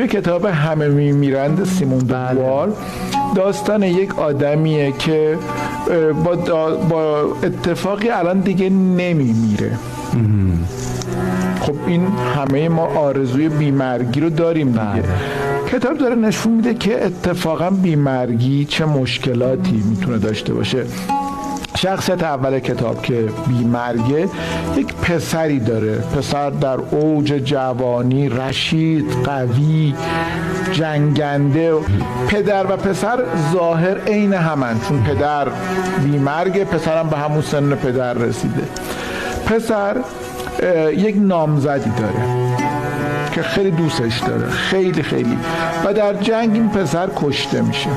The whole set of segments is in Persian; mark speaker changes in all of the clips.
Speaker 1: کتاب همه میمیرند سیمون دووال داستان یک آدمیه که با اتفاقی الان دیگه نمیمیره. خب این همه ما آرزوی بیمرگی رو داریم دیگه. کتاب داره نشون میده که اتفاقا بیمرگی چه مشکلاتی میتونه داشته باشه. شخصیت اول کتاب که بیمرگه یک پسری داره، پسر در اوج جوانی، رشید، قوی، جنگنده. پدر و پسر ظاهر عین همن، چون پدر بیمرگه، پسرم به همون سن پدر رسیده. پسر یک نامزدی داره که خیلی دوستش داره، خیلی و در جنگ این پسر کشته میشه.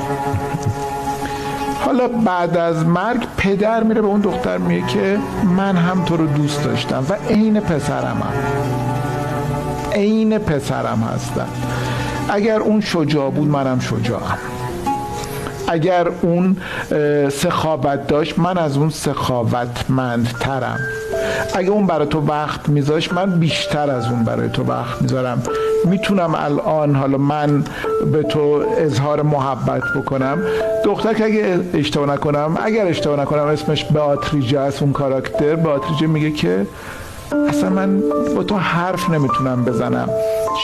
Speaker 1: حالا بعد از مرگ پدر میره به اون دختر میگه که من هم تو رو دوست داشتم و عین پسرم هستم. اگر اون شجاع بود منم شجاعم. اگر اون سخاوت داشت من از اون سخاوتمندترم. اگه اون برای تو وقت میذاشت من بیشتر از اون برای تو وقت میذارم. میتونم الان حالا من به تو اظهار محبت بکنم. دختر که اگر اشتباه نکنم اسمش بئاتریژه است، اون کاراکتر بئاتریژه میگه که اصلا من با تو حرف نمیتونم بزنم.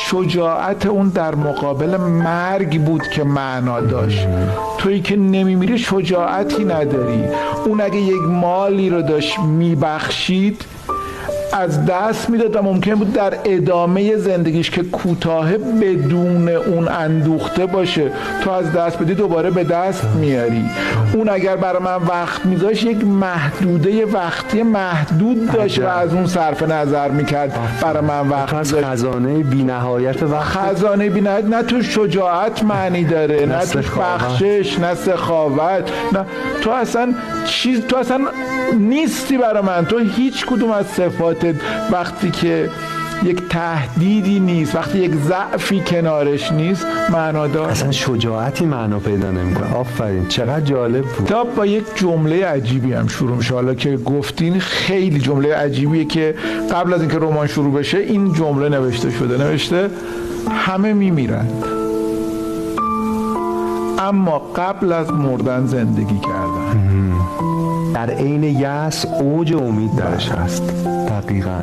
Speaker 1: شجاعت اون در مقابل مرگ بود که معنا داشت. تویی که نمیمیری شجاعتی نداری. اون اگه یک مالی رو داشت میبخشید از دست میداد و ممکن بود در ادامه زندگیش که کوتاه بدون اون اندوخته باشه. تو از دست بدی دوباره به دست میاری. اون اگر برای من وقت میذاشت یک محدوده وقتی محدود داشت و از اون صرف نظر میکرد برای من وقت
Speaker 2: میذاشت. خزانه بی‌نهایت وقت،
Speaker 1: خزانه بی‌نهایت. نه تو شجاعت معنی داره، نه تو بخشش، نه سخاوت، نه تو اصلا نیستی برای من. تو هیچ کدوم از صفاتت وقتی که یک تهدیدی نیست، وقتی یک ضعفی کنارش نیست معنا داره.
Speaker 2: اصلا شجاعتی معنا پیدا نمیکنه. آفرین، چقدر جالب بود.
Speaker 1: کتاب با یک جمله عجیبی هم شروع میشه. حالا که گفتین خیلی جمله عجیبیه که قبل از اینکه رمان شروع بشه این جمله نوشته همه میمیرند اما قبل از مردن زندگی کردن.
Speaker 2: در عین یأس اوج امید درش هست. دقیقاً.